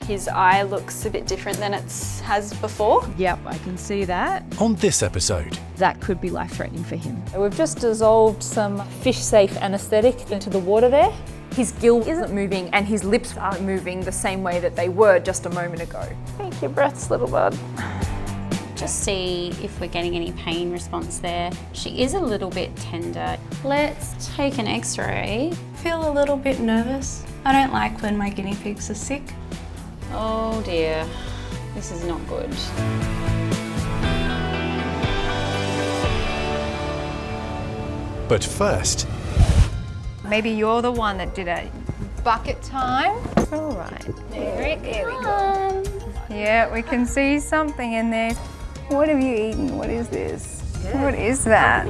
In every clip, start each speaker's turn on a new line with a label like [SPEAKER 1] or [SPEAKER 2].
[SPEAKER 1] His eye looks a bit different than it has before.
[SPEAKER 2] Yep, I can see that.
[SPEAKER 3] On this episode,
[SPEAKER 2] That could be life-threatening for him.
[SPEAKER 4] We've just dissolved some fish-safe anaesthetic into the water there. His gill isn't moving and his lips aren't moving the same way that they were just a moment ago. Take your breaths, little bud.
[SPEAKER 5] Just see if we're getting any pain response there. She is a little bit tender. Let's take an x-ray.
[SPEAKER 6] Feel a little bit nervous. I don't like when my guinea pigs are sick.
[SPEAKER 5] Oh dear, this is not good.
[SPEAKER 3] but first,
[SPEAKER 2] Maybe you're the one that did it. Bucket time. All right. There we go. Yeah, we can see something in there. What have you eaten? What is this? What is that?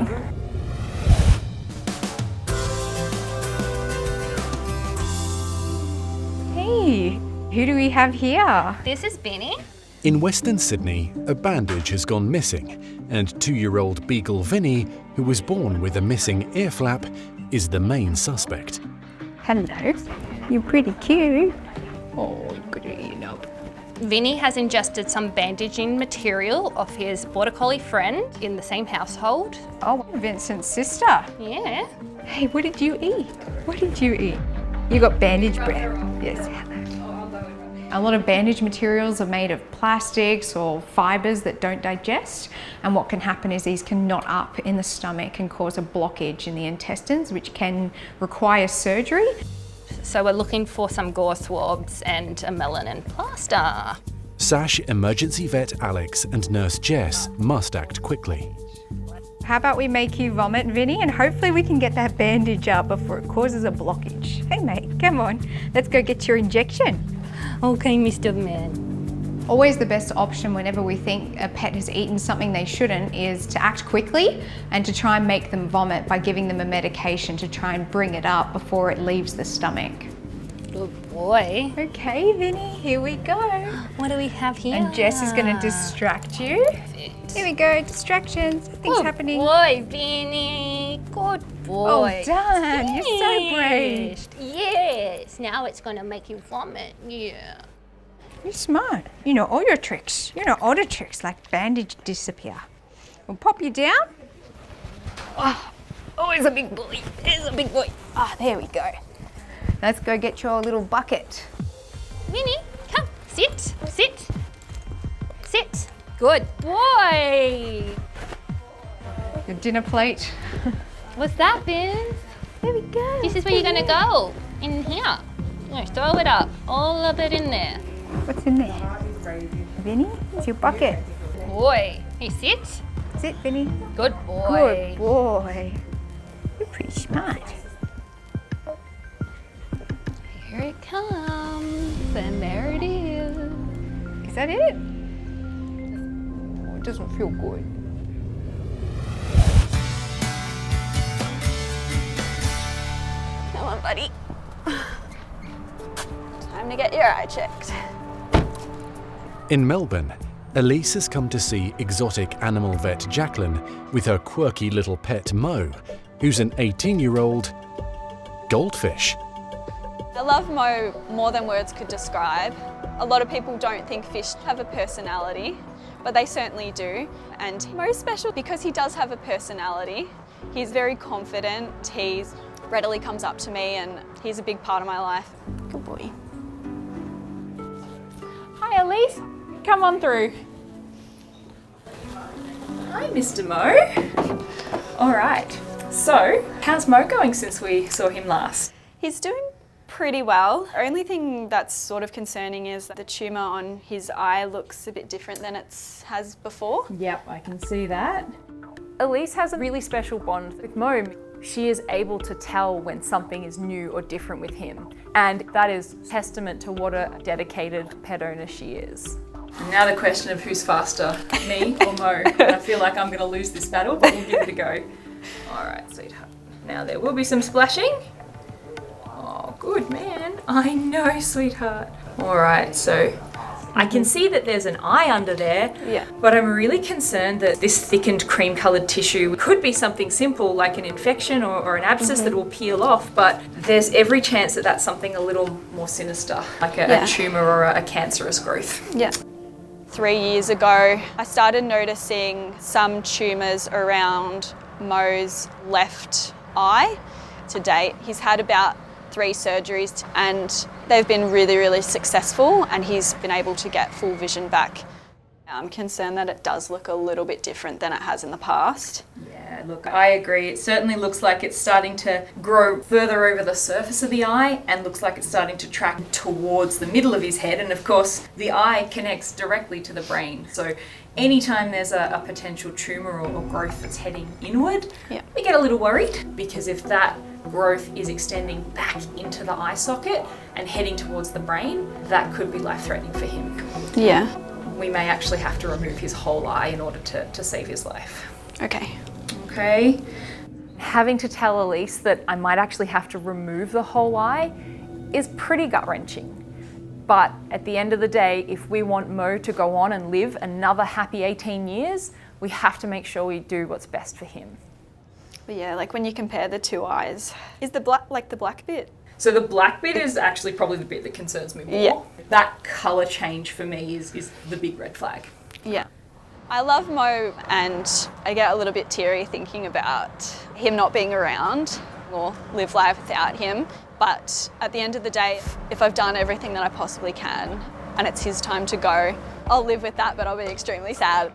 [SPEAKER 2] Hey, who do we have here?
[SPEAKER 5] This is Benny.
[SPEAKER 3] in Western Sydney, a bandage has gone missing, and 2-year-old beagle Vinny, who was born with a missing ear flap, is the main suspect.
[SPEAKER 2] Hello, you're pretty cute. Oh, good at you know.
[SPEAKER 7] Vinny has ingested some bandaging material off his Border Collie friend in the same household.
[SPEAKER 2] Oh, Vincent's sister.
[SPEAKER 7] Yeah.
[SPEAKER 2] Hey, what did you eat? What did you eat? You got bandage bread. Yes, hello. A lot of bandage materials are made of plastics or fibres that don't digest, and what can happen is these can knot up in the stomach and cause a blockage in the intestines, which can require surgery.
[SPEAKER 7] So we're looking for some gore swabs and a melanin plaster.
[SPEAKER 3] Sash emergency vet Alex and nurse Jess must act quickly.
[SPEAKER 2] How about we make you vomit, Vinny, and hopefully we can get that bandage up before it causes a blockage. Hey mate, come on, let's go get your injection.
[SPEAKER 7] Okay, Mr. Man.
[SPEAKER 2] Always the best option whenever we think a pet has eaten something they shouldn't is to act quickly and to try and make them vomit by giving them a medication to try and bring it up before it leaves the stomach.
[SPEAKER 7] Good boy.
[SPEAKER 2] Okay, Vinny, here we go.
[SPEAKER 7] What do we have here?
[SPEAKER 2] And Jess is going to distract you. Here we go, distractions, things happening.
[SPEAKER 7] Good boy, Vinny. Good boy.
[SPEAKER 2] Oh, done. You're so brave.
[SPEAKER 7] Yes. Now it's going to make you vomit. Yeah.
[SPEAKER 2] You're smart. You know all your tricks. You know all the tricks, like bandage disappear. We'll pop you down. Oh, he's a big boy. He's a big boy. Ah, there we go. Let's go get your little bucket.
[SPEAKER 7] Vinny, come. Sit. Sit. Sit. Good boy.
[SPEAKER 2] Your dinner plate.
[SPEAKER 7] What's that, Vince?
[SPEAKER 2] There we go.
[SPEAKER 7] This is where you're going to go. In here. No, throw it up. All of it in there.
[SPEAKER 2] What's in there? Vinny, it's your bucket.
[SPEAKER 7] Boy. Hey, sit.
[SPEAKER 2] Sit, Vinny.
[SPEAKER 7] Good boy.
[SPEAKER 2] Good boy. You're pretty smart.
[SPEAKER 7] Here it comes. And there it is.
[SPEAKER 2] Is that it? Oh, it doesn't feel good.
[SPEAKER 1] Come on, buddy. Time to get your eye checked.
[SPEAKER 3] In Melbourne, Elise has come to see exotic animal vet Jacqueline with her quirky little pet Mo, who's an 18-year-old goldfish.
[SPEAKER 1] I love Mo more than words could describe. A lot of people don't think fish have a personality, but they certainly do. And Mo's special because he does have a personality. He's very confident, he readily comes up to me, and he's a big part of my life. Good boy.
[SPEAKER 4] Hi, Elise. Come on through. Hi, Mr. Mo. All right. So, how's Mo going since we saw him last?
[SPEAKER 1] He's doing pretty well. The only thing that's sort of concerning is that the tumour on his eye looks a bit different than it has before.
[SPEAKER 4] Yep, I can see that. Elise has a really special bond with Mo. She is able to tell when something is new or different with him. And that is testament to what a dedicated pet owner she is. Now the question of who's faster, me or Mo. I feel like I'm gonna lose this battle, but we'll give it a go. All right, sweetheart. Now there will be some splashing. Oh, good man. I know, sweetheart. All right, so I can see that there's an eye under there,
[SPEAKER 1] Yeah.
[SPEAKER 4] but I'm really concerned that this thickened cream-coloured tissue could be something simple like an infection or an abscess that will peel off, but there's every chance that that's something a little more sinister, like a tumour or a cancerous growth.
[SPEAKER 1] Yeah. 3 years ago, I started noticing some tumours around Mo's left eye. To date, he's had about 3 surgeries and they've been really, really successful, and he's been able to get full vision back. I'm concerned that it does look a little bit different than it has in the past.
[SPEAKER 4] Yeah, look, I agree. It certainly looks like it's starting to grow further over the surface of the eye and looks like it's starting to track towards the middle of his head. And of course, the eye connects directly to the brain. So anytime there's a potential tumour or growth that's heading inward, we get a little worried, because if that growth is extending back into the eye socket and heading towards the brain, that could be life-threatening for him.
[SPEAKER 1] Yeah.
[SPEAKER 4] We may actually have to remove his whole eye in order to save his life.
[SPEAKER 1] Okay.
[SPEAKER 4] Okay. Having to tell Elise that I might actually have to remove the whole eye is pretty gut-wrenching. But at the end of the day, if we want Mo to go on and live another happy 18 years, we have to make sure we do what's best for him.
[SPEAKER 1] But yeah, like when you compare the 2 eyes, is the black bit?
[SPEAKER 4] So the black bit is actually probably the bit that concerns me more.
[SPEAKER 1] Yeah.
[SPEAKER 4] That colour change for me is the big red flag.
[SPEAKER 1] Yeah. I love Mo, and I get a little bit teary thinking about him not being around or live life without him. But at the end of the day, if I've done everything that I possibly can and it's his time to go, I'll live with that, but I'll be extremely sad.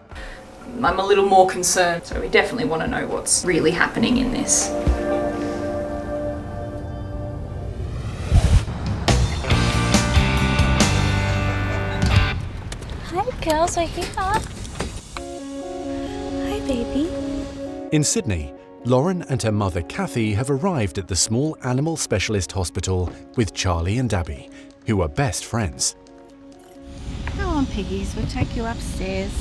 [SPEAKER 4] I'm a little more concerned, so we definitely want to know what's really happening in this.
[SPEAKER 6] Hi girls, we're here. Hi baby.
[SPEAKER 3] In Sydney, Lauren and her mother Kathy have arrived at the small animal specialist hospital with Charlie and Abby, who are best friends.
[SPEAKER 8] Come on, piggies, we'll take you upstairs.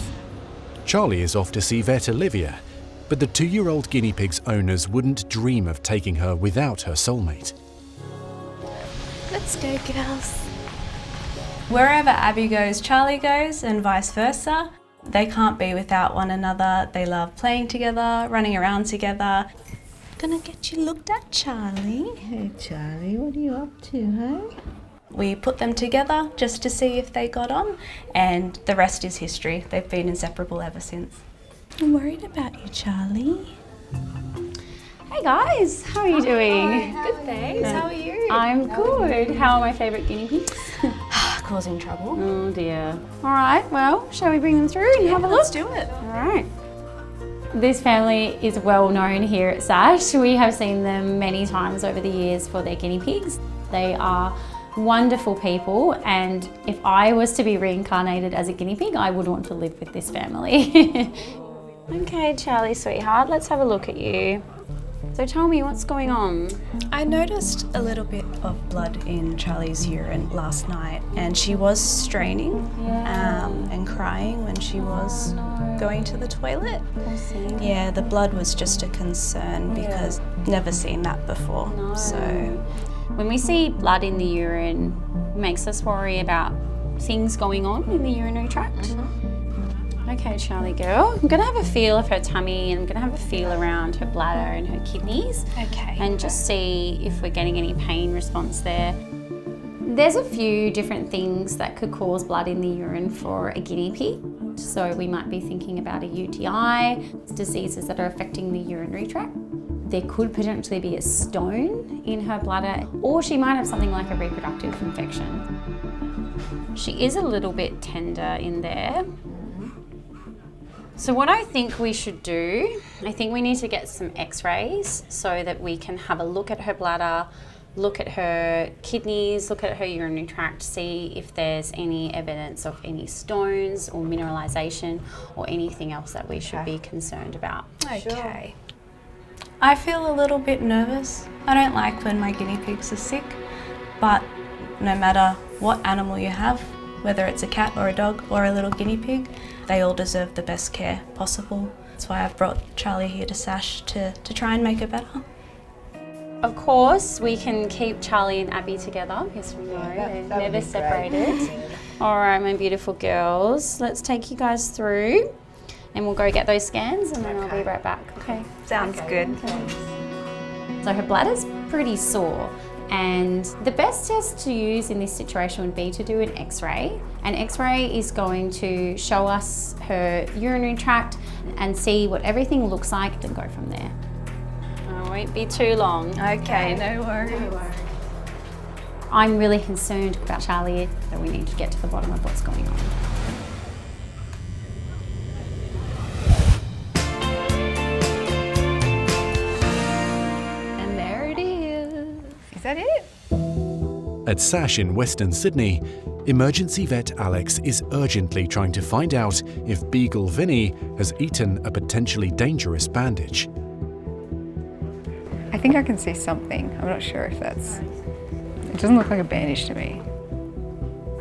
[SPEAKER 3] Charlie is off to see vet Olivia, but the 2-year-old guinea pig's owners wouldn't dream of taking her without her soulmate.
[SPEAKER 6] Let's go, girls.
[SPEAKER 9] Wherever Abby goes, Charlie goes, and vice versa. They can't be without one another. They love playing together, running around together.
[SPEAKER 8] Gonna get you looked at, Charlie. Hey, Charlie, what are you up to, hey?
[SPEAKER 9] We put them together just to see if they got on, and the rest is history. They've been inseparable ever since.
[SPEAKER 8] I'm worried about you, Charlie.
[SPEAKER 5] Hey guys, how are you doing?
[SPEAKER 9] Good, thanks. How are you?
[SPEAKER 5] I'm good. How are my favourite guinea pigs?
[SPEAKER 9] Causing trouble.
[SPEAKER 5] Oh dear. All right, well, shall we bring them through and have a look?
[SPEAKER 9] Let's do it.
[SPEAKER 5] All right. This family is well known here at SASH. We have seen them many times over the years for their guinea pigs. They are wonderful people, and if I was to be reincarnated as a guinea pig, I would want to live with this family. Okay, Charlie, sweetheart, let's have a look at you. So tell me, what's going on?
[SPEAKER 9] I noticed a little bit of blood in Charlie's urine last night, and she was straining and crying when she was going to the toilet. Yeah, the blood was just a concern because never seen that before. So
[SPEAKER 5] when we see blood in the urine, it makes us worry about things going on in the urinary tract. Okay, Charlie girl, I'm gonna have a feel of her tummy, and I'm gonna have a feel around her bladder and her kidneys.
[SPEAKER 9] Okay.
[SPEAKER 5] And just see if we're getting any pain response there. There's a few different things that could cause blood in the urine for a guinea pig. So we might be thinking about a UTI, diseases that are affecting the urinary tract. There could potentially be a stone in her bladder, or she might have something like a reproductive infection. She is a little bit tender in there. So what I think we should do, I think we need to get some x-rays so that we can have a look at her bladder, look at her kidneys, look at her urinary tract, see if there's any evidence of any stones or mineralisation or anything else that we should be concerned about.
[SPEAKER 9] Okay. I feel a little bit nervous. I don't like when my guinea pigs are sick, but no matter what animal you have, whether it's a cat or a dog or a little guinea pig, they all deserve the best care possible. That's why I've brought Charlie here to SASH to try and make it better.
[SPEAKER 5] Of course, we can keep Charlie and Abby together because we know they're never separated. All right, my beautiful girls, let's take you guys through and we'll go get those scans and then I'll be right back. Okay.
[SPEAKER 2] Sounds good.
[SPEAKER 5] So her bladder's pretty sore, and the best test to use in this situation would be to do an x-ray. An x-ray is going to show us her urinary tract and see what everything looks like and go from there. It won't be too long.
[SPEAKER 2] Okay, no worries.
[SPEAKER 5] I'm really concerned about Charlie, so we need to get to the bottom of what's going on.
[SPEAKER 7] And there it is.
[SPEAKER 2] Is that it?
[SPEAKER 3] At SASH in Western Sydney, emergency vet Alex is urgently trying to find out if Beagle Vinny has eaten a potentially dangerous bandage.
[SPEAKER 2] I think I can see something. I'm not sure if that's... It doesn't look like a bandage to me.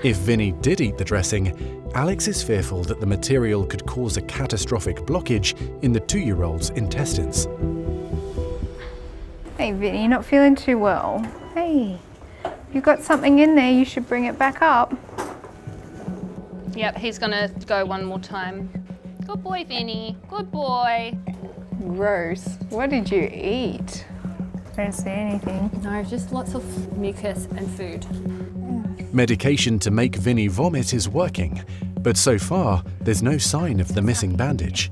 [SPEAKER 3] If Vinny did eat the dressing, Alex is fearful that the material could cause a catastrophic blockage in the 2-year-old's intestines.
[SPEAKER 2] Hey Vinny, you're not feeling too well. Hey, you got something in there, you should bring it back up.
[SPEAKER 7] Yep, he's gonna go one more time. Good boy, Vinny. Good boy.
[SPEAKER 2] Gross. What did you eat? I don't see anything.
[SPEAKER 7] No, just lots of mucus and food.
[SPEAKER 3] Medication to make Vinny vomit is working, but so far there's no sign of the missing bandage.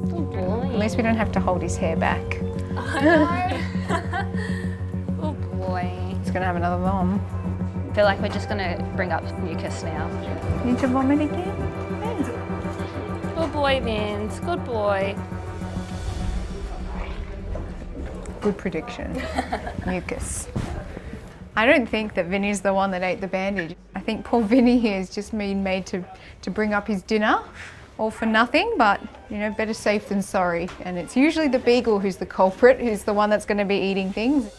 [SPEAKER 7] Good boy.
[SPEAKER 2] At least we don't have to hold his hair back.
[SPEAKER 7] Good boy.
[SPEAKER 2] He's gonna have another vom.
[SPEAKER 7] I feel like we're just gonna bring up mucus now.
[SPEAKER 2] Need to vomit again?
[SPEAKER 7] Good boy, Vince. Good boy.
[SPEAKER 2] Good prediction. Mucus. I don't think that Vinny's the one that ate the bandage. I think poor Vinny here has just been made to bring up his dinner, all for nothing, but you know, better safe than sorry. And it's usually the beagle who's the culprit, who's the one that's going to be eating things.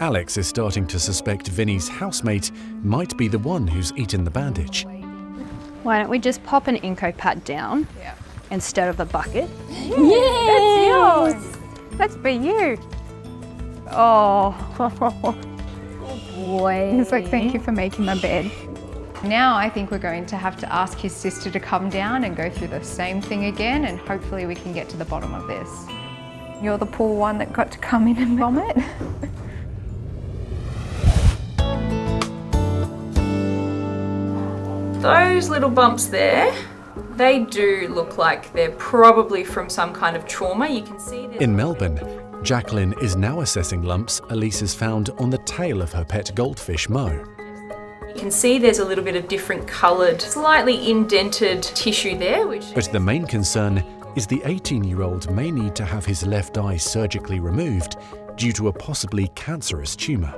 [SPEAKER 3] Alex is starting to suspect Vinny's housemate might be the one who's eaten the bandage.
[SPEAKER 7] Why don't we just pop an Inco pad down instead of the bucket?
[SPEAKER 2] Yeah, that's yours. That's for you. Oh.
[SPEAKER 7] Boy.
[SPEAKER 2] He's like, thank you for making my bed. Now I think we're going to have to ask his sister to come down and go through the same thing again, and hopefully we can get to the bottom of this. You're the poor one that got to come in and vomit.
[SPEAKER 4] Those little bumps there, they do look like they're probably from some kind of trauma. You can see this.
[SPEAKER 3] In Melbourne, Jacqueline is now assessing lumps Elise has found on the tail of her pet goldfish, Mo.
[SPEAKER 4] You can see there's a little bit of different coloured, slightly indented tissue there,
[SPEAKER 3] But the main concern is the 18-year-old may need to have his left eye surgically removed due to a possibly cancerous tumour.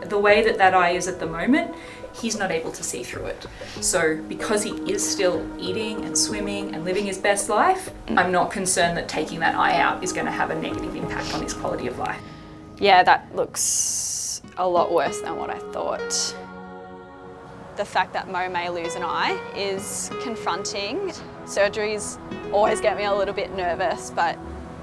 [SPEAKER 4] The way that eye is at the moment, he's not able to see through it. So because he is still eating and swimming and living his best life, I'm not concerned that taking that eye out is going to have a negative impact on his quality of life.
[SPEAKER 1] Yeah, that looks a lot worse than what I thought. The fact that Mo may lose an eye is confronting. Surgeries always get me a little bit nervous, but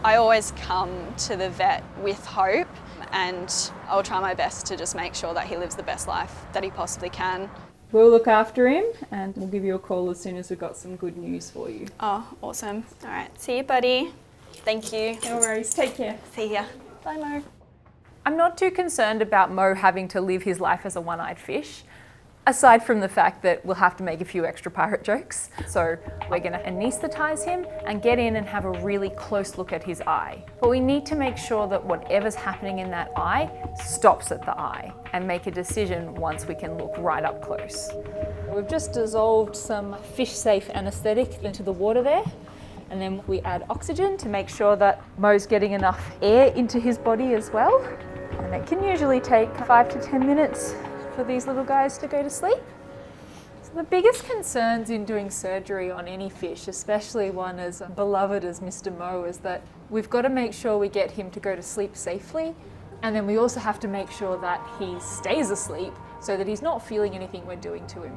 [SPEAKER 1] I always come to the vet with hope, and I'll try my best to just make sure that he lives the best life that he possibly can.
[SPEAKER 4] We'll look after him and we'll give you a call as soon as we've got some good news for you.
[SPEAKER 1] Oh, awesome. All right, see you, buddy. Thank you.
[SPEAKER 4] No worries, take care.
[SPEAKER 1] See ya. Bye, Mo.
[SPEAKER 4] I'm not too concerned about Mo having to live his life as a one-eyed fish, aside from the fact that we'll have to make a few extra pirate jokes. So we're going to anaesthetise him and get in and have a really close look at his eye. But we need to make sure that whatever's happening in that eye stops at the eye and make a decision once we can look right up close. We've just dissolved some fish-safe anaesthetic into the water there, and then we add oxygen to make sure that Mo's getting enough air into his body as well. And it can usually take 5 to 10 minutes for these little guys to go to sleep. So the biggest concerns in doing surgery on any fish, especially one as beloved as Mr. Mo, is that we've got to make sure we get him to go to sleep safely, and then we also have to make sure that he stays asleep so that he's not feeling anything we're doing to him.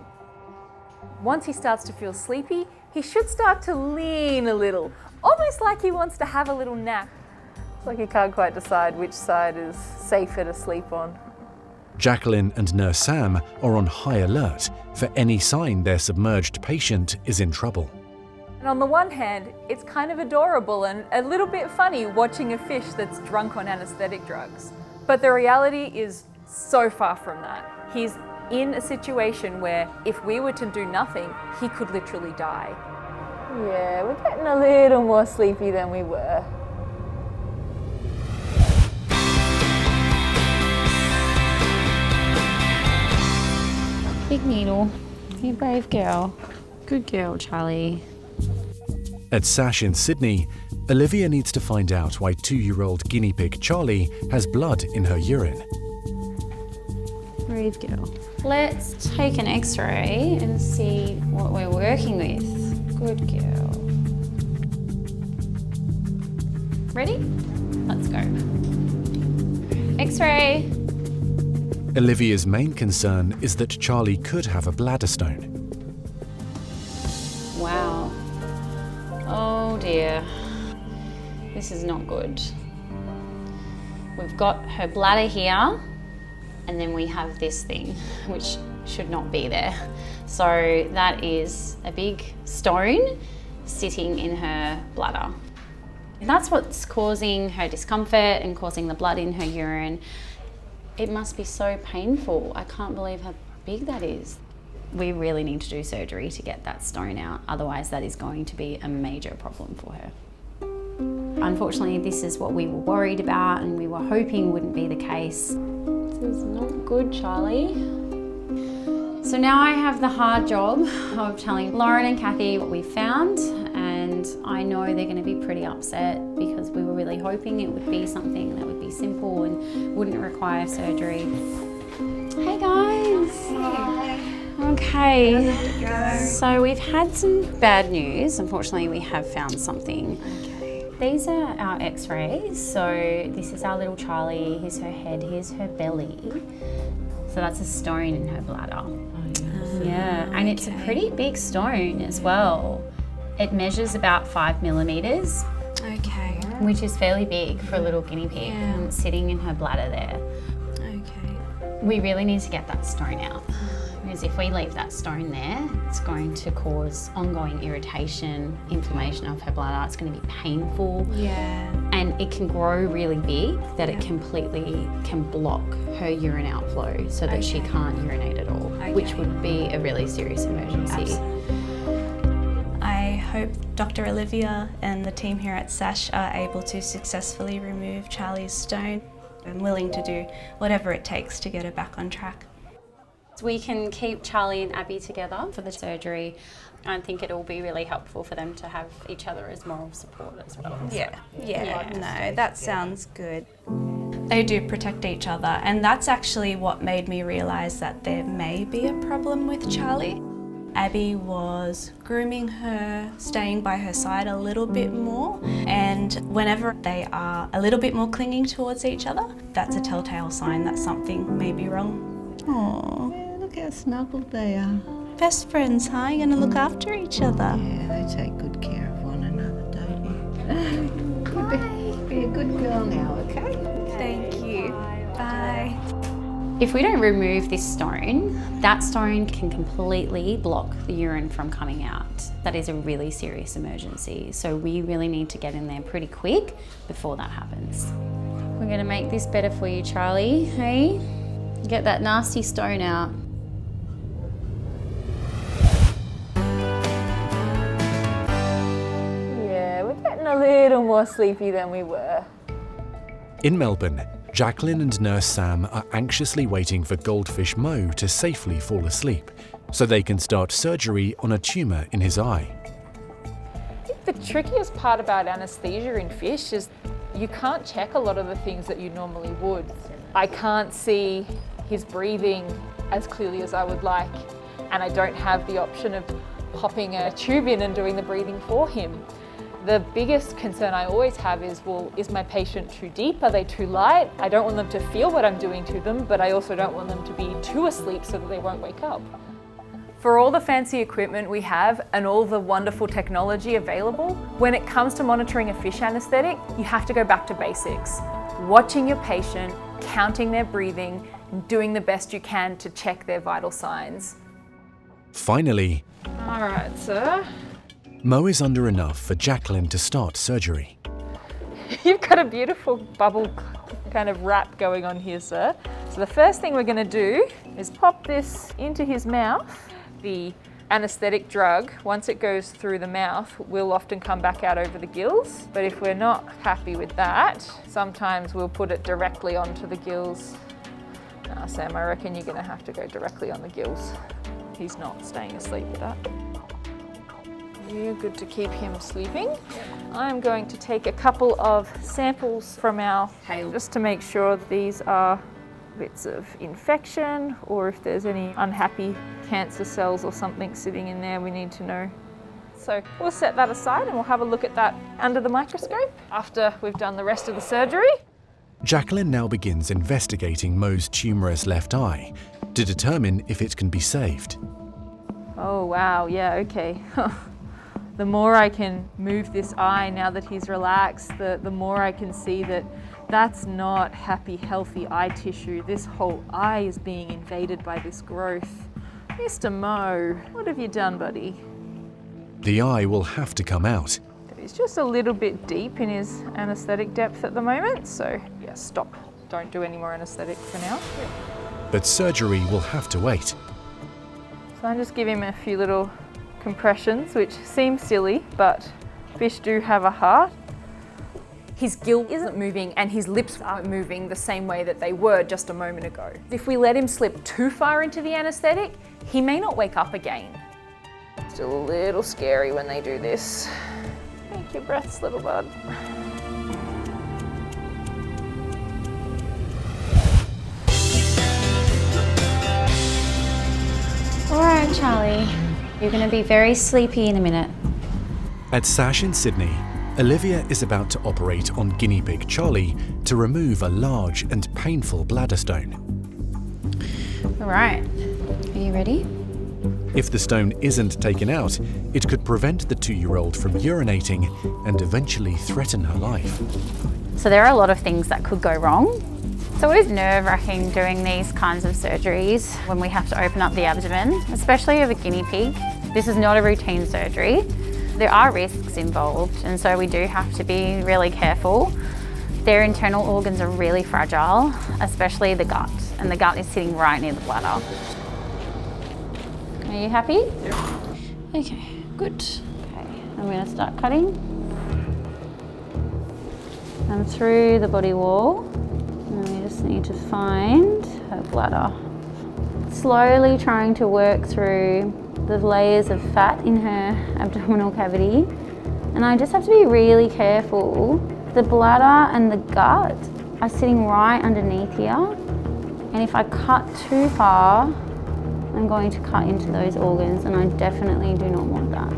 [SPEAKER 4] Once he starts to feel sleepy, he should start to lean a little, almost like he wants to have a little nap. It's like he can't quite decide which side is safer to sleep on.
[SPEAKER 3] Jacqueline and Nurse Sam are on high alert for any sign their submerged patient is in trouble.
[SPEAKER 4] And on the one hand, it's kind of adorable and a little bit funny watching a fish that's drunk on anesthetic drugs. But the reality is so far from that. He's in a situation where if we were to do nothing, he could literally die.
[SPEAKER 10] Yeah, we're getting a little more sleepy than we were.
[SPEAKER 5] Big needle. You brave girl. Good girl, Charlie.
[SPEAKER 3] At SASH in Sydney, Olivia needs to find out why 2-year-old guinea pig Charlie has blood in her urine.
[SPEAKER 5] Brave girl. Let's take an x-ray and see what we're working with. Good girl. Ready? Let's go. X-ray.
[SPEAKER 3] Olivia's main concern is that Charlie could have a bladder stone.
[SPEAKER 5] Wow. Oh dear. This is not good. We've got her bladder here, and then we have this thing, which should not be there. So that is a big stone sitting in her bladder. And that's what's causing her discomfort and causing the blood in her urine. It must be so painful. I can't believe how big that is. We really need to do surgery to get that stone out. Otherwise, that is going to be a major problem for her. Unfortunately, this is what we were worried about and we were hoping wouldn't be the case. This is not good, Charlie. So now I have the hard job of telling Lauren and Kathy what we found, and I know they're going to be pretty upset because we were really hoping it would be something that would be simple and wouldn't require surgery. Hey guys! Hi. Okay, so we've had some bad news. Unfortunately, we have found something. Okay. These are our x-rays. So this is our little Charlie. Here's her head, here's her belly. So that's a stone in her bladder. Yeah, and it's a pretty big stone as well. It measures about 5 millimeters.
[SPEAKER 9] Okay.
[SPEAKER 5] Which is fairly big for a little guinea pig, and it's sitting in her bladder there.
[SPEAKER 9] Okay.
[SPEAKER 5] We really need to get that stone out. Because if we leave that stone there, it's going to cause ongoing irritation, inflammation of her bladder. It's going to be painful.
[SPEAKER 9] Yeah.
[SPEAKER 5] And it can grow really big that it completely can block her urine outflow so that she can't urinate at all, which would be a really serious emergency.
[SPEAKER 9] Absolutely. I hope Dr. Olivia and the team here at SASH are able to successfully remove Charlie's stone. I'm willing to do whatever it takes to get her back on track.
[SPEAKER 5] We can keep Charlie and Abby together for the surgery. I think it'll be really helpful for them to have each other as moral support as well.
[SPEAKER 9] No, that sounds good. They do protect each other, and that's actually what made me realise that there may be a problem with Charlie. Abby was grooming her, staying by her side a little bit more, and whenever they are a little bit more clinging towards each other, that's a telltale sign that something may be wrong.
[SPEAKER 8] Oh, yeah, look how snuggled they are.
[SPEAKER 9] Best friends, huh? You're gonna look after each other.
[SPEAKER 8] Yeah, they take good care of one another, don't you? Be a good girl now, okay?
[SPEAKER 9] Thank you. Bye.
[SPEAKER 5] If we don't remove this stone, that stone can completely block the urine from coming out. That is a really serious emergency. So we really need to get in there pretty quick before that happens. We're gonna make this better for you, Charlie, hey? Get that nasty stone out.
[SPEAKER 10] Yeah, we're getting a little more sleepy than we were.
[SPEAKER 3] In Melbourne, Jacqueline and Nurse Sam are anxiously waiting for goldfish Mo to safely fall asleep so they can start surgery on a tumour in his eye.
[SPEAKER 4] I think the trickiest part about anaesthesia in fish is you can't check a lot of the things that you normally would. I can't see his breathing as clearly as I would like, and I don't have the option of popping a tube in and doing the breathing for him. The biggest concern I always have is, well, is my patient too deep? Are they too light? I don't want them to feel what I'm doing to them, but I also don't want them to be too asleep so that they won't wake up. For all the fancy equipment we have and all the wonderful technology available, when it comes to monitoring a fish anaesthetic, you have to go back to basics. Watching your patient, counting their breathing, and doing the best you can to check their vital signs.
[SPEAKER 3] Finally,
[SPEAKER 4] All right, sir.
[SPEAKER 3] Mo is under enough for Jacqueline to start surgery.
[SPEAKER 4] You've got a beautiful bubble kind of wrap going on here, sir. So the first thing we're going to do is pop this into his mouth. The anaesthetic drug, once it goes through the mouth, will often come back out over the gills. But if we're not happy with that, sometimes we'll put it directly onto the gills. Nah, Sam, I reckon you're going to have to go directly on the gills. He's not staying asleep with that. You're good to keep him sleeping. I'm going to take a couple of samples from our tail just to make sure that these are bits of infection, or if there's any unhappy cancer cells or something sitting in there, we need to know. So we'll set that aside and we'll have a look at that under the microscope after we've done the rest of the surgery.
[SPEAKER 3] Jacqueline now begins investigating Mo's tumorous left eye to determine if it can be saved.
[SPEAKER 4] Oh wow, yeah, okay. The more I can move this eye now that he's relaxed, the more I can see that that's not happy, healthy eye tissue. This whole eye is being invaded by this growth. Mr. Mo, what have you done, buddy?
[SPEAKER 3] The eye will have to come out.
[SPEAKER 4] He's just a little bit deep in his anaesthetic depth at the moment, so yeah, stop. Don't do any more anaesthetic for now.
[SPEAKER 3] But surgery will have to wait.
[SPEAKER 4] So I just give him a few little compressions, which seem silly, but fish do have a heart. His gill isn't moving and his lips aren't moving the same way that they were just a moment ago. If we let him slip too far into the anaesthetic, he may not wake up again. Still a little scary when they do this. Take your breaths, little bud.
[SPEAKER 5] All right, Charlie. You're going to be very sleepy in a minute.
[SPEAKER 3] At Sash in Sydney, Olivia is about to operate on Guinea Pig Charlie to remove a large and painful bladder stone.
[SPEAKER 5] All right. Are you ready?
[SPEAKER 3] If the stone isn't taken out, it could prevent the 2-year-old from urinating and eventually threaten her life.
[SPEAKER 5] So there are a lot of things that could go wrong. So it is nerve-wracking doing these kinds of surgeries when we have to open up the abdomen, especially of a guinea pig. This is not a routine surgery. There are risks involved, and so we do have to be really careful. Their internal organs are really fragile, especially the gut, and the gut is sitting right near the bladder. Are you happy?
[SPEAKER 3] Yeah.
[SPEAKER 5] Okay, good. Okay, I'm going to start cutting. And through the body wall. And we just need to find her bladder. Slowly trying to work through the layers of fat in her abdominal cavity. And I just have to be really careful. The bladder and the gut are sitting right underneath here. And if I cut too far, I'm going to cut into those organs, and I definitely do not want that.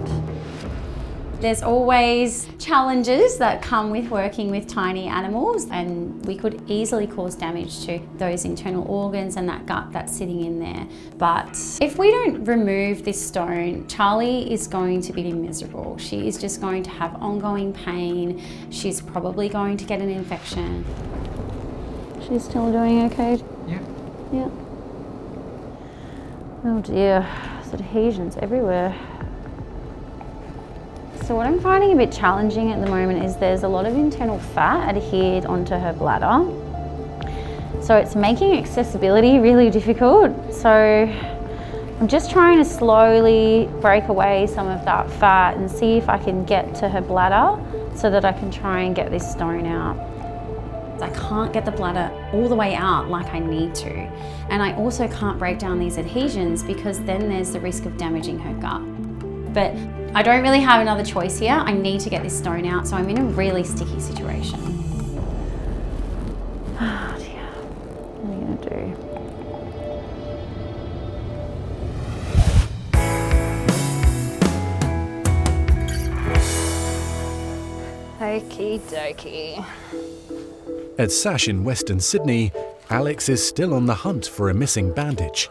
[SPEAKER 5] There's always challenges that come with working with tiny animals, and we could easily cause damage to those internal organs and that gut that's sitting in there. But if we don't remove this stone, Charlie is going to be miserable. She is just going to have ongoing pain. She's probably going to get an infection. She's still doing okay?
[SPEAKER 3] Yeah.
[SPEAKER 5] Yeah. Oh dear, there's adhesions everywhere. So what I'm finding a bit challenging at the moment is there's a lot of internal fat adhered onto her bladder. So it's making accessibility really difficult. So I'm just trying to slowly break away some of that fat and see if I can get to her bladder so that I can try and get this stone out. I can't get the bladder all the way out like I need to. And I also can't break down these adhesions because then there's the risk of damaging her gut. But I don't really have another choice here. I need to get this stone out, so I'm in a really sticky situation. Oh dear, what are we gonna do? Okie dokie.
[SPEAKER 3] At Sash in Western Sydney, Alex is still on the hunt for a missing bandage.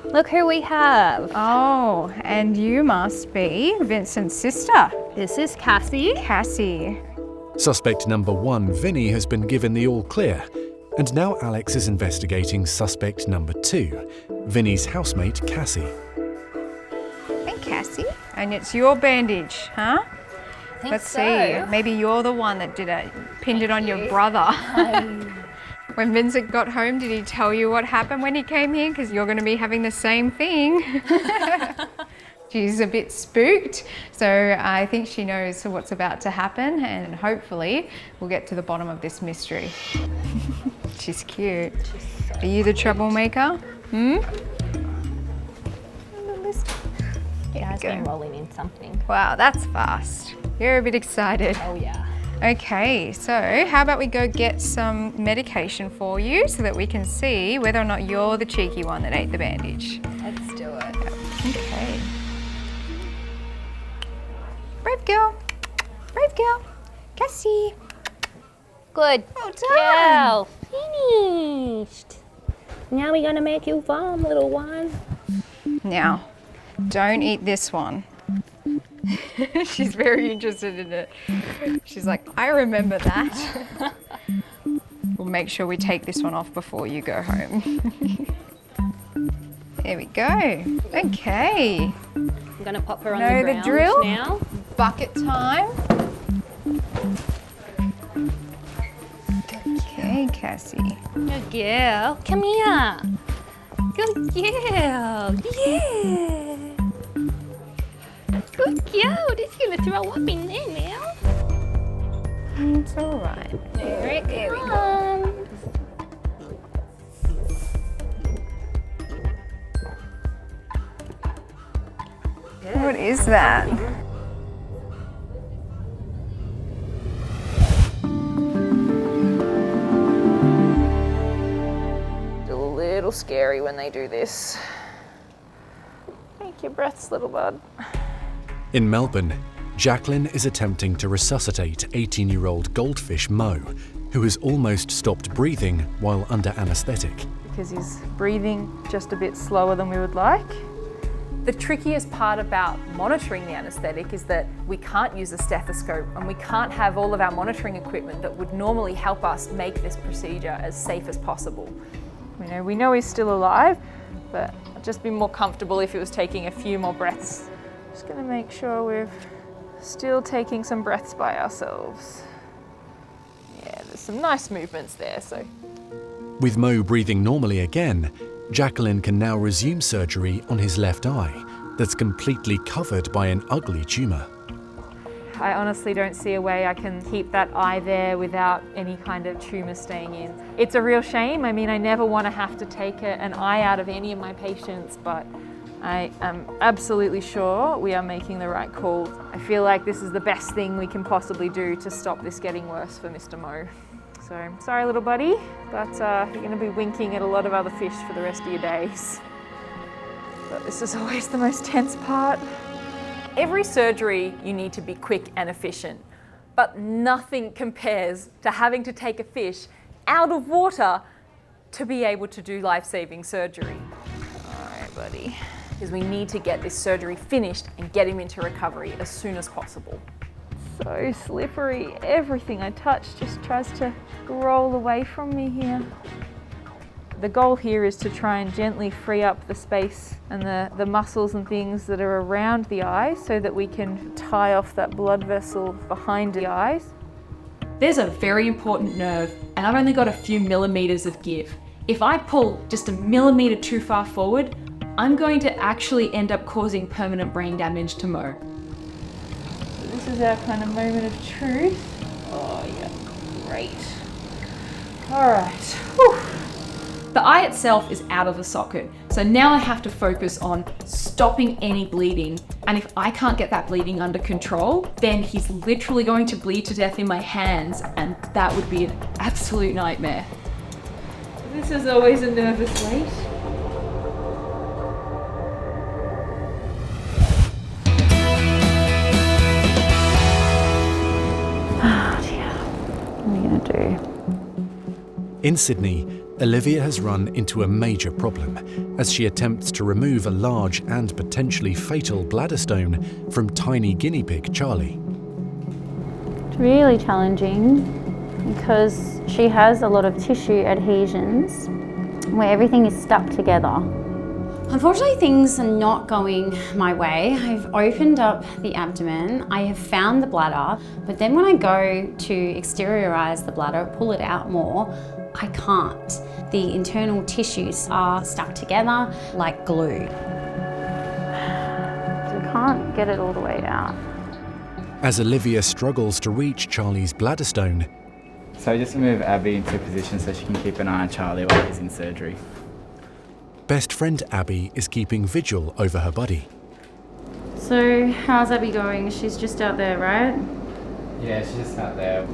[SPEAKER 2] Look who we have. Oh, and you must be Vincent's sister.
[SPEAKER 7] This is Cassie.
[SPEAKER 2] Cassie.
[SPEAKER 3] Suspect number 1, Vinny, has been given the all clear, And now Alex is investigating suspect number 2, Vinny's housemate Cassie.
[SPEAKER 2] Hey Cassie. And it's your bandage, huh? Let's see. Maybe you're the one that pinned it on your brother. When Vincent got home, did he tell you what happened when he came here? Because you're going to be having the same thing. She's a bit spooked, so I think she knows what's about to happen, and hopefully we'll get to the bottom of this mystery. She's cute. Are you the troublemaker?
[SPEAKER 10] Yeah, it's been rolling in something.
[SPEAKER 2] Wow, that's fast. You're a bit excited.
[SPEAKER 10] Oh yeah.
[SPEAKER 2] Okay, so how about we go get some medication for you so that we can see whether or not you're the cheeky one that ate the bandage.
[SPEAKER 10] Let's do it.
[SPEAKER 2] Okay. Brave girl. Brave girl. Cassie.
[SPEAKER 10] Good.
[SPEAKER 2] Well done.
[SPEAKER 10] Girl. Finished. Now we're gonna make you farm, little one.
[SPEAKER 2] Now, don't eat this one. She's very interested in it. She's like, I remember that. We'll make sure we take this one off before you go home. There we go. Okay.
[SPEAKER 10] I'm gonna pop her on
[SPEAKER 2] Know
[SPEAKER 10] the ground
[SPEAKER 2] the drill?
[SPEAKER 10] now.
[SPEAKER 2] Bucket time. Okay, Cassie.
[SPEAKER 10] Good girl. Come here. Good girl. Yeah. Good girl. It's gonna throw up in there now.
[SPEAKER 2] It's all right.
[SPEAKER 10] There it comes.
[SPEAKER 2] What is that?
[SPEAKER 10] A little scary when they do this. Take your breaths, little bud.
[SPEAKER 3] In Melbourne, Jacqueline is attempting to resuscitate 18-year-old goldfish Mo, who has almost stopped breathing while under anaesthetic.
[SPEAKER 4] Because he's breathing just a bit slower than we would like. The trickiest part about monitoring the anaesthetic is that we can't use a stethoscope and we can't have all of our monitoring equipment that would normally help us make this procedure as safe as possible. We know he's still alive, but I'd just be more comfortable if he was taking a few more breaths. Just gonna make sure we're still taking some breaths by ourselves. Yeah, there's some nice movements there, so.
[SPEAKER 3] With Mo breathing normally again, Jacqueline can now resume surgery on his left eye that's completely covered by an ugly tumour.
[SPEAKER 4] I honestly don't see a way I can keep that eye there without any kind of tumour staying in. It's a real shame. I mean, I never want to have to take an eye out of any of my patients, but I am absolutely sure we are making the right call. I feel like this is the best thing we can possibly do to stop this getting worse for Mr. Mo. So, sorry little buddy, but you're going to be winking at a lot of other fish for the rest of your days. But this is always the most tense part. Every surgery you need to be quick and efficient, but nothing compares to having to take a fish out of water to be able to do life-saving surgery. All right, buddy. Because we need to get this surgery finished and get him into recovery as soon as possible. So slippery, everything I touch just tries to roll away from me here. The goal here is to try and gently free up the space and the muscles and things that are around the eye so that we can tie off that blood vessel behind the eyes.
[SPEAKER 11] There's a very important nerve and I've only got a few millimeters of give. If I pull just a millimeter too far forward, I'm going to actually end up causing permanent brain damage to Mo.
[SPEAKER 4] This is our kind of moment of truth. Oh yeah, great. All right. Whew.
[SPEAKER 11] The eye itself is out of the socket, so now I have to focus on stopping any bleeding. And if I can't get that bleeding under control, then he's literally going to bleed to death in my hands, and that would be an absolute nightmare.
[SPEAKER 4] This is always a nervous wait.
[SPEAKER 3] In Sydney, Olivia has run into a major problem as she attempts to remove a large and potentially fatal bladder stone from tiny guinea pig Charlie.
[SPEAKER 5] It's really challenging. because she has a lot of tissue adhesions where everything is stuck together. Unfortunately, things are not going my way. I've opened up the abdomen, I have found the bladder, but then when I go to exteriorize the bladder, pull it out more, I can't. The internal tissues are stuck together like glue. I can't get it all the way out.
[SPEAKER 3] As Olivia struggles to reach Charlie's bladder stone,
[SPEAKER 12] so just move Abby into position so she can keep an eye on Charlie while he's in surgery.
[SPEAKER 3] best friend Abby is keeping vigil over her buddy.
[SPEAKER 5] So, how's Abby going? She's just out there, right?
[SPEAKER 12] Yeah, she's just out there.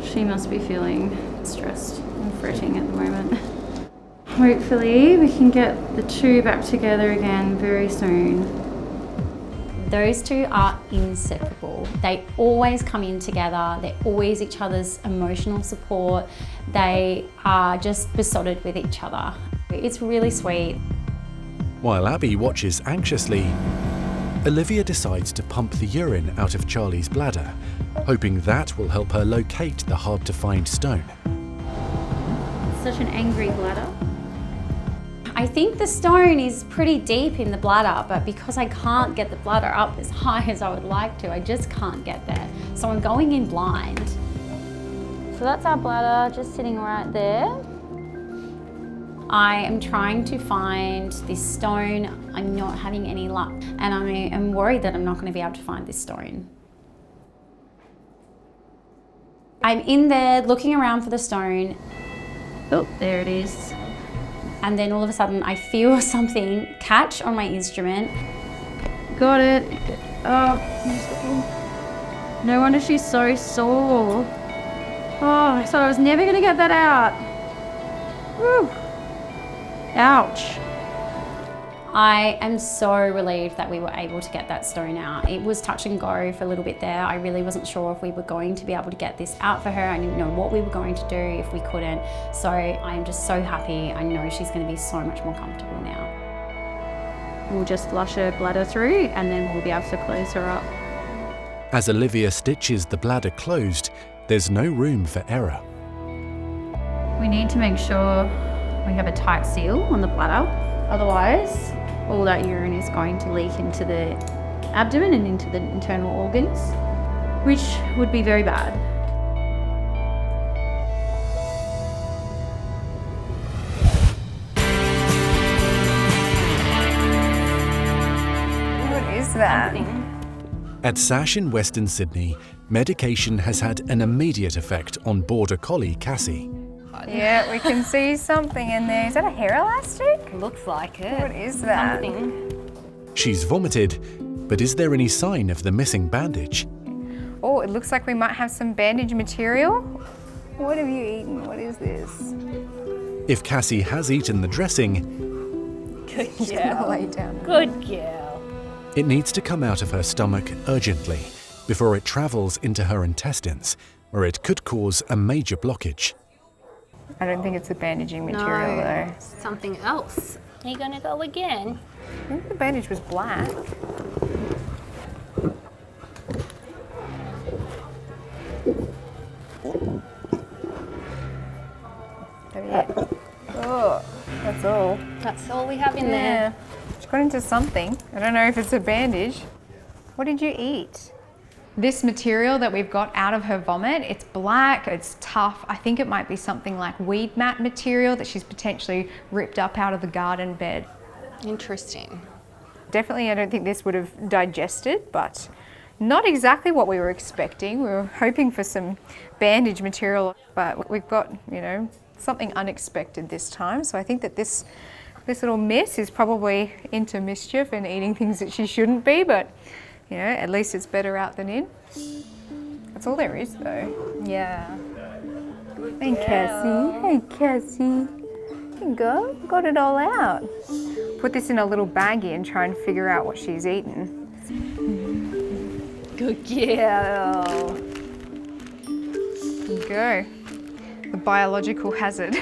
[SPEAKER 5] She must be feeling stressed and fretting at the moment. Hopefully we can get the two back together again very soon. Those two are inseparable. They always come in together. They're always each other's emotional support. They are just besotted with each other. It's really sweet.
[SPEAKER 3] While Abby watches anxiously, Olivia decides to pump the urine out of Charlie's bladder, hoping that will help her locate the hard-to-find stone.
[SPEAKER 5] Such an angry bladder. I think the stone is pretty deep in the bladder, but because I can't get the bladder up as high as I would like to, I just can't get there. So I'm going in blind. So that's our bladder just sitting right there. I am trying to find this stone. I'm not having any luck, and I am worried that I'm not going to be able to find this stone. I'm in there looking around for the stone. Oh, there it is. And then all of a sudden I feel something catch on my instrument. Got it. Oh, no wonder she's so sore. Oh, I thought I was never gonna get that out. Whew. Ouch. I am so relieved that we were able to get that stone out. It was touch and go for a little bit there. I really wasn't sure if we were going to be able to get this out for her. I didn't know what we were going to do if we couldn't. So I am just so happy. I know she's going to be so much more comfortable now. We'll just flush her bladder through and then we'll be able to close her up.
[SPEAKER 3] As Olivia stitches the bladder closed, there's no room for error.
[SPEAKER 5] We need to make sure we have a tight seal on the bladder. Otherwise, all that urine is going to leak into the abdomen and into the internal organs, which would be very bad.
[SPEAKER 2] What is that?
[SPEAKER 3] At SASH in Western Sydney, medication has had an immediate effect on Border Collie Cassie.
[SPEAKER 2] Yeah, we can see something in there. Is that a hair elastic?
[SPEAKER 10] Looks like it.
[SPEAKER 2] What is that?
[SPEAKER 3] She's vomited, but is there any sign of the missing bandage?
[SPEAKER 2] Oh, it looks like we might have some bandage material. What have you eaten? What is this?
[SPEAKER 3] If Cassie has eaten the dressing,
[SPEAKER 10] Good
[SPEAKER 2] She's gonna lay down.
[SPEAKER 10] Good girl.
[SPEAKER 3] it needs to come out of her stomach urgently before it travels into her intestines, where it could cause a major blockage.
[SPEAKER 2] I don't think it's the bandaging material though.
[SPEAKER 10] Something else. Are you gonna go again?
[SPEAKER 2] I think the bandage was black. Oh, that's all.
[SPEAKER 10] That's all we have in
[SPEAKER 2] Yeah.
[SPEAKER 10] there.
[SPEAKER 2] It's got into something. I don't know if it's a bandage. What did you eat? This material that we've got out of her vomit, it's black, it's tough. I think it might be something like weed mat material that she's potentially ripped up out of the garden bed.
[SPEAKER 4] Interesting.
[SPEAKER 2] Definitely, I don't think this would have digested, but not exactly what we were expecting. We were hoping for some bandage material, but we've got, you know, something unexpected this time. So I think that this little miss is probably into mischief and eating things that she shouldn't be, but you know, at least it's better out than in. That's all there is though. Yeah. Hey Cassie, hey Cassie. There you go, got it all out. Put this in a little baggie and try and figure out what she's eaten.
[SPEAKER 10] Good girl.
[SPEAKER 2] There you go. The biological hazard.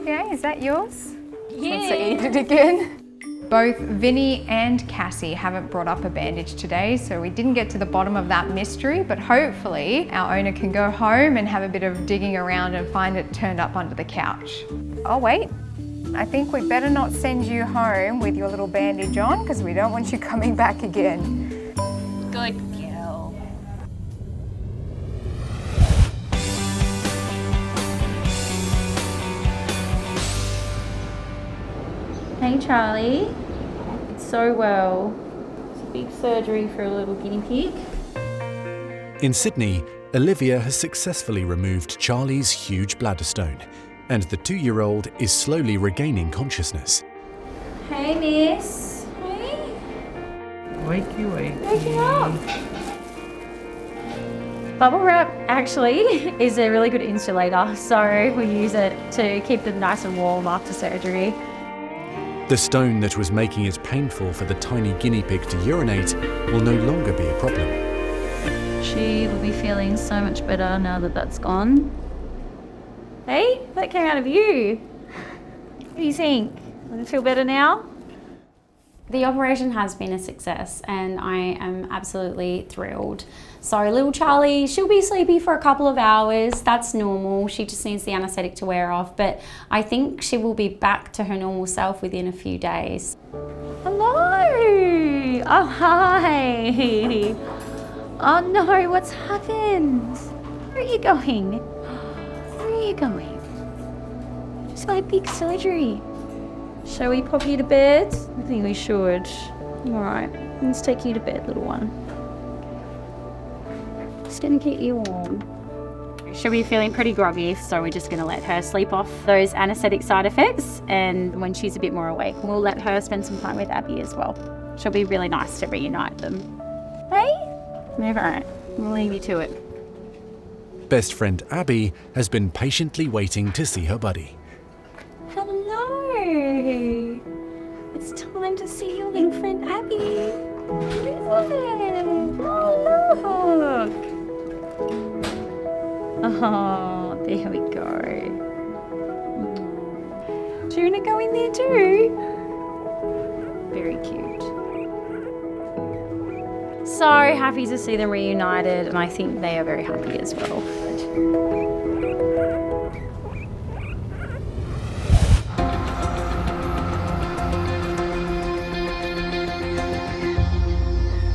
[SPEAKER 2] Okay, is that yours?
[SPEAKER 10] Yeah.
[SPEAKER 2] Wants to eat it again. Both Vinny and Cassie haven't brought up a bandage today, so we didn't get to the bottom of that mystery, but hopefully our owner can go home and have a bit of digging around and find it turned up under the couch. Oh wait, I think we better not send you home with your little bandage on because we don't want you coming back again.
[SPEAKER 7] Good girl.
[SPEAKER 5] Hey Charlie, it's so well. It's a big surgery for a little guinea pig.
[SPEAKER 3] In Sydney, Olivia has successfully removed Charlie's huge bladder stone, and the 2-year-old is slowly regaining consciousness.
[SPEAKER 5] Hey miss. Hey.
[SPEAKER 13] Wakey, wakey.
[SPEAKER 5] Waking up. Bubble wrap actually is a really good insulator, so we use it to keep them nice and warm after surgery.
[SPEAKER 3] The stone that was making it painful for the tiny guinea pig to urinate will no longer be a problem.
[SPEAKER 5] She will be feeling so much better now that that's gone. Hey, that came out of you. What do you think? Does it feel better now? The operation has been a success and I am absolutely thrilled. So little Charlie, she'll be sleepy for a couple of hours. That's normal. She just needs the anaesthetic to wear off, but I think she will be back to her normal self within a few days. Hello! Oh, hi! Oh no, what's happened? Where are you going? Where are you going? Just got a big surgery. Shall we pop you to bed? I think we should. All right, let's take you to bed, little one. Just gonna keep you warm. She'll be feeling pretty groggy, so we're just gonna let her sleep off those anaesthetic side effects, and when she's a bit more awake, we'll let her spend some time with Abby as well. She'll be really nice to reunite them. Hey? All right, we'll leave you to it.
[SPEAKER 3] Best friend Abby has been patiently waiting to see her buddy.
[SPEAKER 5] Hello! It's time to see your little friend Abby. Oh, look! Oh, there we go. Do you want to go in there too? Very cute. So happy to see them reunited, and I think they are very happy as well.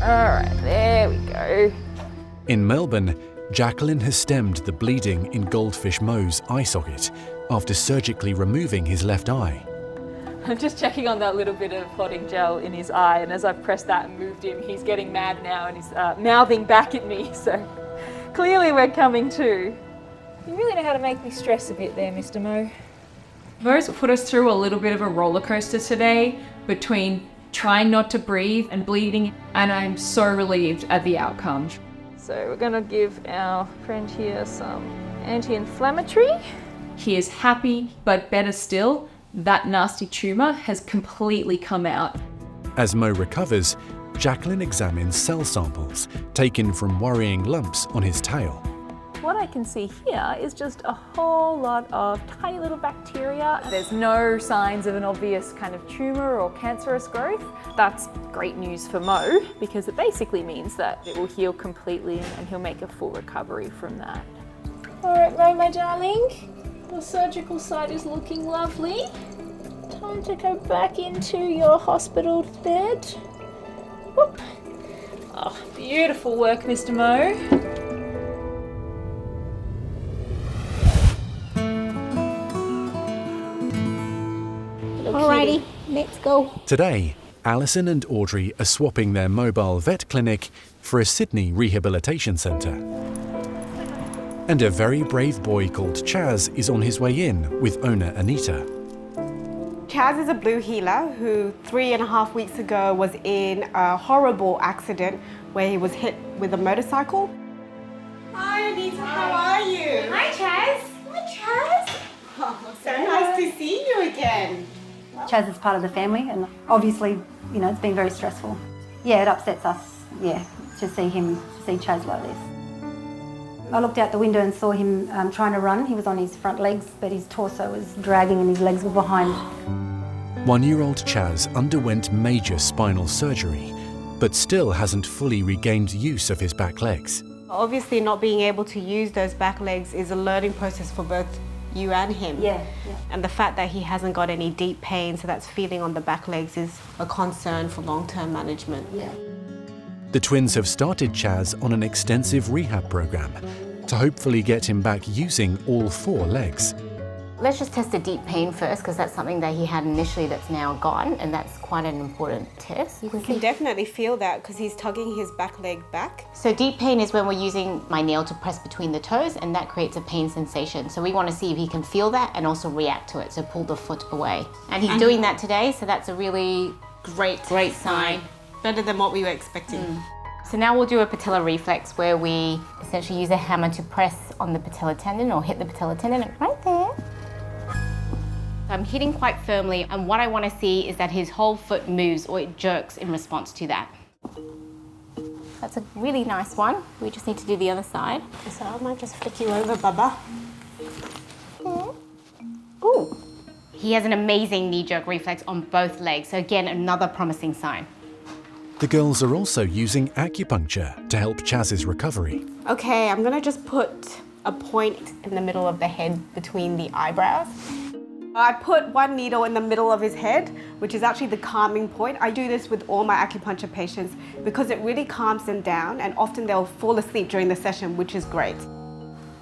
[SPEAKER 5] All right, there we go.
[SPEAKER 3] In Melbourne, Jacqueline has stemmed the bleeding in Goldfish Mo's eye socket after surgically removing his left eye.
[SPEAKER 4] I'm just checking on that little bit of clotting gel in his eye, and as I've pressed that and moved him, he's getting mad now and he's mouthing back at me, so clearly we're coming to. You really know how to make me stress a bit there, Mr. Mo.
[SPEAKER 11] Mo's put us through a little bit of a roller coaster today between trying not to breathe and bleeding, and I'm so relieved at the outcome.
[SPEAKER 4] So we're gonna give our friend here some anti-inflammatory.
[SPEAKER 11] He is happy, but better still, that nasty tumour has completely come out.
[SPEAKER 3] As Mo recovers, Jacqueline examines cell samples taken from worrying lumps on his tail.
[SPEAKER 4] What I can see here is just a whole lot of tiny little bacteria. There's no signs of an obvious kind of tumour or cancerous growth. That's great news for Mo because it basically means that it will heal completely and he'll make a full recovery from that. All right, Mo, my darling, the surgical site is looking lovely. Time to go back into your hospital bed. Whoop. Oh, beautiful work, Mr. Mo.
[SPEAKER 10] Alrighty, let's go.
[SPEAKER 3] Today, Alison and Audrey are swapping their mobile vet clinic for a Sydney rehabilitation centre. And a very brave boy called Chaz is on his way in with owner Anita.
[SPEAKER 14] Chaz is a blue heeler who 3.5 weeks ago was in a horrible accident where he was hit with a motorcycle. Hi Anita, how are you?
[SPEAKER 15] Hi Chaz.
[SPEAKER 14] Hi Chaz. Oh, so nice to see you again.
[SPEAKER 15] Chaz is part of the family and obviously, you know, it's been very stressful. Yeah, it upsets us, yeah, to see Chaz like this. I looked out the window and saw him trying to run. He was on his front legs, but his torso was dragging and his legs were behind.
[SPEAKER 3] 1-year-old Chaz underwent major spinal surgery, but still hasn't fully regained use of his back legs.
[SPEAKER 14] Obviously, not being able to use those back legs is a learning process for both you and him.
[SPEAKER 15] Yeah.
[SPEAKER 14] And the fact that he hasn't got any deep pain, so that's feeling on the back legs, is a concern for long-term management.
[SPEAKER 15] Yeah.
[SPEAKER 3] The twins have started Chaz on an extensive rehab program to hopefully get him back using all 4 legs.
[SPEAKER 16] Let's just test the deep pain first, because that's something that he had initially that's now gone, and that's quite an important test. You
[SPEAKER 14] can definitely feel that because he's tugging his back leg back.
[SPEAKER 16] So deep pain is when we're using my nail to press between the toes, and that creates a pain sensation. So we want to see if he can feel that and also react to it, so pull the foot away. And he's doing that today, so that's a really great sign.
[SPEAKER 14] Better than what we were expecting.
[SPEAKER 16] So now we'll do a patella reflex where we essentially use a hammer to press on the patella tendon or hit the patella tendon right there. I'm hitting quite firmly, and what I want to see is that his whole foot moves or it jerks in response to that. That's a really nice one. We just need to do the other side.
[SPEAKER 14] So I might just flick you over, Bubba.
[SPEAKER 16] Ooh. He has an amazing knee jerk reflex on both legs, so again, another promising sign.
[SPEAKER 3] The girls are also using acupuncture to help Chaz's recovery.
[SPEAKER 14] Okay, I'm gonna just put a point in the middle of the head between the eyebrows. I put one needle in the middle of his head, which is actually the calming point. I do this with all my acupuncture patients because it really calms them down, and often they'll fall asleep during the session, which is great.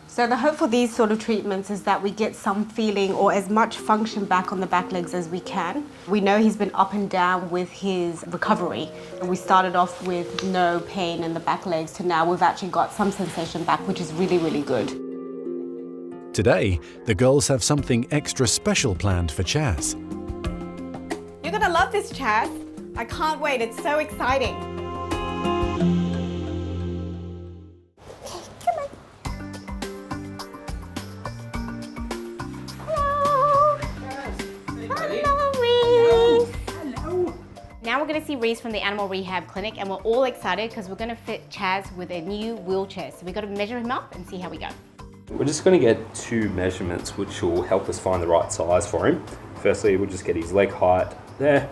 [SPEAKER 14] So the hope for these sort of treatments is that we get some feeling or as much function back on the back legs as we can. We know he's been up and down with his recovery. And we started off with no pain in the back legs to now we've actually got some sensation back, which is really, really good.
[SPEAKER 3] Today, the girls have something extra special planned for Chaz.
[SPEAKER 14] You're gonna love this, Chaz. I can't wait, it's so exciting.
[SPEAKER 16] Now we're going to see Reese from the Animal Rehab Clinic, and we're all excited because we're going to fit Chaz with a new wheelchair. So we've got to measure him up and see how we go.
[SPEAKER 17] We're just going to get 2 measurements which will help us find the right size for him. Firstly, we'll just get his leg height there,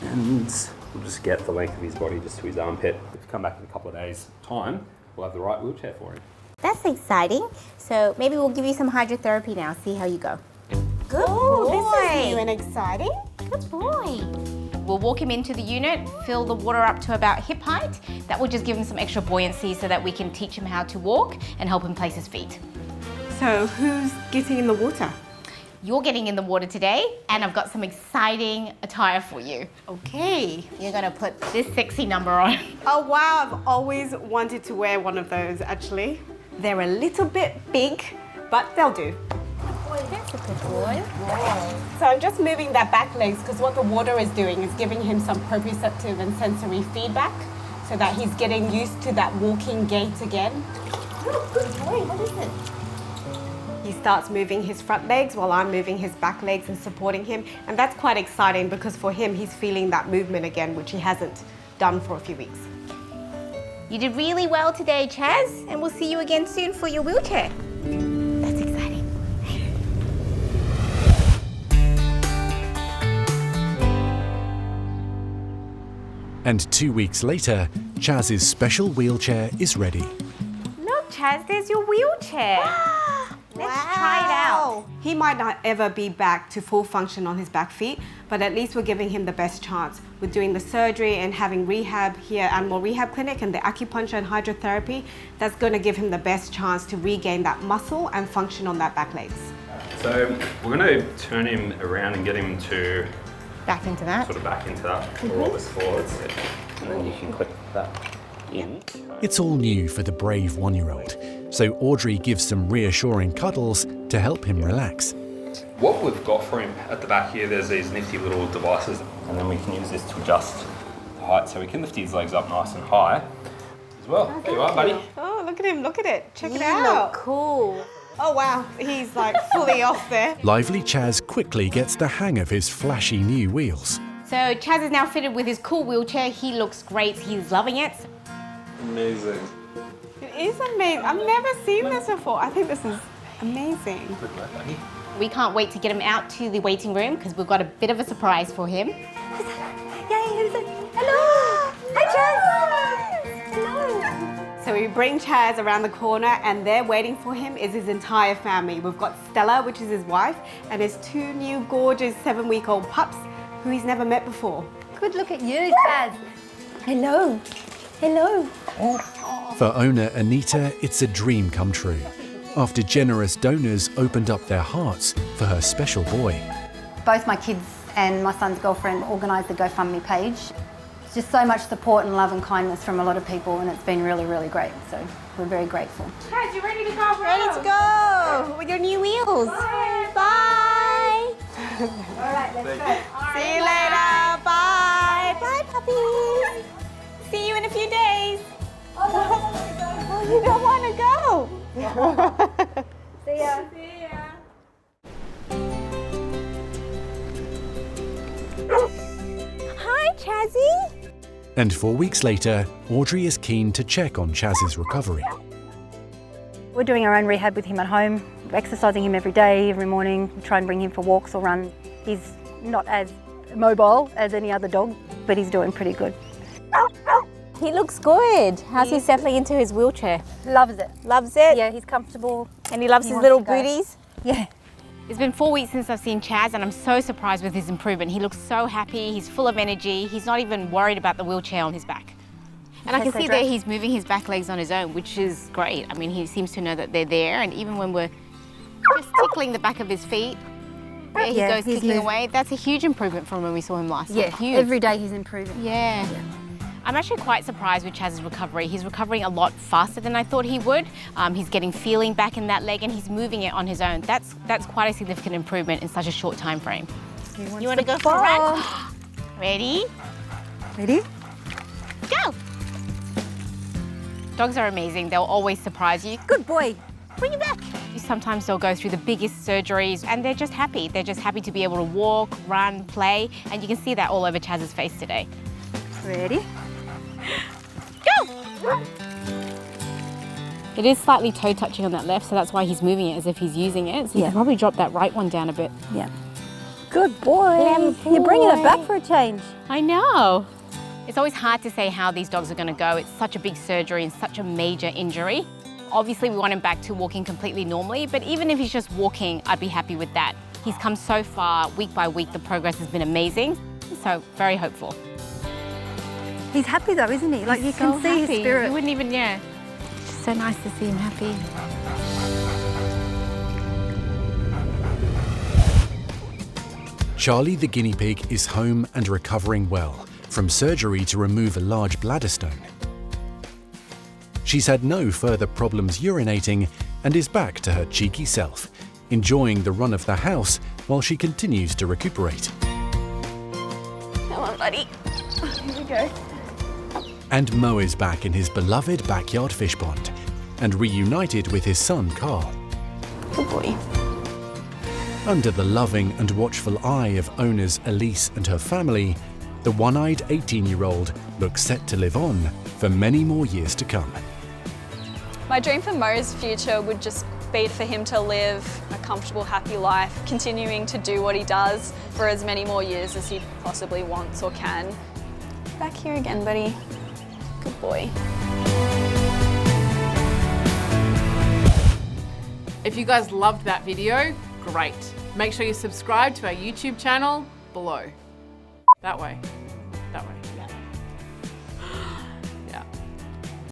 [SPEAKER 17] and we'll just get the length of his body just to his armpit. If you come back in a couple of days' time, we'll have the right wheelchair for him.
[SPEAKER 16] That's exciting. So maybe we'll give you some hydrotherapy now, see how you go. Good
[SPEAKER 14] boy.
[SPEAKER 16] This
[SPEAKER 14] is new and exciting.
[SPEAKER 16] Good boy. We'll walk him into the unit, fill the water up to about hip height. That will just give him some extra buoyancy so that we can teach him how to walk and help him place his feet.
[SPEAKER 14] So who's getting in the water?
[SPEAKER 16] You're getting in the water today, and I've got some exciting attire for you.
[SPEAKER 14] Okay.
[SPEAKER 16] You're gonna put this sexy number on.
[SPEAKER 14] Oh wow, I've always wanted to wear one of those actually. They're a little bit big, but they'll do.
[SPEAKER 16] That's a good boy.
[SPEAKER 14] So I'm just moving that back legs because what the water is doing is giving him some proprioceptive and sensory feedback so that he's getting used to that walking gait again.
[SPEAKER 16] Oh, good boy. What is it?
[SPEAKER 14] He starts moving his front legs while I'm moving his back legs and supporting him. And that's quite exciting because for him, he's feeling that movement again, which he hasn't done for a few weeks.
[SPEAKER 16] You did really well today, Chaz, and we'll see you again soon for your wheelchair. That's exciting.
[SPEAKER 3] And 2 weeks later, Chaz's special wheelchair is ready.
[SPEAKER 16] Look, Chaz, there's your wheelchair. Let's try it out.
[SPEAKER 14] He might not ever be back to full function on his back feet, but at least we're giving him the best chance. With doing the surgery and having rehab here at Animal Rehab Clinic and the acupuncture and hydrotherapy, that's going to give him the best chance to regain that muscle and function on that back legs.
[SPEAKER 17] So we're going to turn him around and get him to
[SPEAKER 16] back into that.
[SPEAKER 17] Sort of back into that, roll this forwards, and then you can click that in.
[SPEAKER 3] It's all new for the brave 1-year-old, so Audrey gives some reassuring cuddles to help him relax.
[SPEAKER 17] What we've got for him at the back here, there's these nifty little devices, and then we can use this to adjust the height, so we can lift his legs up nice and high as well. There you are, buddy.
[SPEAKER 14] Oh, look at him, look at it. Check it out.
[SPEAKER 16] You look cool.
[SPEAKER 14] Oh wow, he's like fully off there.
[SPEAKER 3] Lively Chaz quickly gets the hang of his flashy new wheels.
[SPEAKER 16] So Chaz is now fitted with his cool wheelchair. He looks great, he's loving it.
[SPEAKER 17] Amazing.
[SPEAKER 14] It is amazing. I've never seen this before. I think this is amazing.
[SPEAKER 17] Good work, buddy.
[SPEAKER 16] We can't wait to get him out to the waiting room because we've got a bit of a surprise for him.
[SPEAKER 15] Yay, who's it? Hello! Hi, Chaz! Hello!
[SPEAKER 14] So we bring Chaz around the corner and there waiting for him is his entire family. We've got Stella, which is his wife, and his 2 new gorgeous 7-week-old pups who he's never met before.
[SPEAKER 15] Good look at you, Chaz. Hello. Hello.
[SPEAKER 3] For owner Anita, it's a dream come true, after generous donors opened up their hearts for her special boy.
[SPEAKER 15] Both my kids and my son's girlfriend organised the GoFundMe page. It's just so much support and love and kindness from a lot of people, and it's been really, really great. So we're very grateful.
[SPEAKER 14] Chaz, you ready to go? Ready to go with your new wheels. Bye.
[SPEAKER 15] All right, let's go.
[SPEAKER 14] See you later. Bye. Bye, puppies. See you in a few days. Oh, you don't want to go.
[SPEAKER 15] See ya.
[SPEAKER 14] See ya.
[SPEAKER 10] Hi, Chazzy.
[SPEAKER 3] And 4 weeks later, Audrey is keen to check on Chaz's recovery.
[SPEAKER 15] We're doing our own rehab with him at home, exercising him every day, every morning. We try and bring him for walks or runs. He's not as mobile as any other dog, but he's doing pretty good.
[SPEAKER 10] He looks good. How's he settling into his wheelchair?
[SPEAKER 15] Loves it.
[SPEAKER 10] Loves it?
[SPEAKER 15] Yeah, he's comfortable.
[SPEAKER 10] And he loves his
[SPEAKER 15] wants
[SPEAKER 10] little
[SPEAKER 15] to go.
[SPEAKER 10] booties?
[SPEAKER 15] Yeah.
[SPEAKER 16] It's been 4 weeks since I've seen Chaz and I'm so surprised with his improvement. He looks so happy, he's full of energy, he's not even worried about the wheelchair on his back. And I can see there he's moving his back legs on his own, which is great. I mean, he seems to know that they're there, and even when we're just tickling the back of his feet, there he goes kicking away. That's a huge improvement from when we saw him last.
[SPEAKER 15] Yeah,
[SPEAKER 16] huge.
[SPEAKER 15] every day he's improving.
[SPEAKER 16] Yeah. I'm actually quite surprised with Chaz's recovery. He's recovering a lot faster than I thought he would. He's getting feeling back in that leg and he's moving it on his own. That's quite a significant improvement in such a short time frame. You want to go for a run? Ready?
[SPEAKER 15] Ready?
[SPEAKER 16] Go! Dogs are amazing. They'll always surprise you.
[SPEAKER 15] Good boy.
[SPEAKER 16] Bring it back. Sometimes they'll go through the biggest surgeries and they're just happy. They're just happy to be able to walk, run, play, and you can see that all over Chaz's face today.
[SPEAKER 15] Ready?
[SPEAKER 16] Go! It is slightly toe touching on that left, so that's why he's moving it as if he's using it. So you can probably drop that right one down a bit.
[SPEAKER 15] Yeah. Good boy. You're bringing it back for a change.
[SPEAKER 16] I know. It's always hard to say how these dogs are going to go. It's such a big surgery and such a major injury. Obviously, we want him back to walking completely normally, but even if he's just walking, I'd be happy with that. He's come so far, week by week, the progress has been amazing. So, very hopeful.
[SPEAKER 15] He's happy though, isn't he? Like you
[SPEAKER 16] so
[SPEAKER 15] can see his
[SPEAKER 16] happy.
[SPEAKER 15] spirit.
[SPEAKER 16] You wouldn't even, It's just so nice to see him happy.
[SPEAKER 3] Charlie the guinea pig is home and recovering well from surgery to remove a large bladder stone. She's had no further problems urinating and is back to her cheeky self, enjoying the run of the house while she continues to recuperate.
[SPEAKER 1] Come on, buddy. Here we go.
[SPEAKER 3] And Mo is back in his beloved backyard fish pond and reunited with his son Carl.
[SPEAKER 1] Good boy.
[SPEAKER 3] Under the loving and watchful eye of owners Elise and her family, the one-eyed 18-year-old looks set to live on for many more years to come.
[SPEAKER 1] My dream for Mo's future would just be for him to live a comfortable, happy life, continuing to do what he does for as many more years as he possibly wants or can. Back here again, buddy. Good boy.
[SPEAKER 18] If you guys loved that video, great. Make sure you subscribe to our YouTube channel below. That way.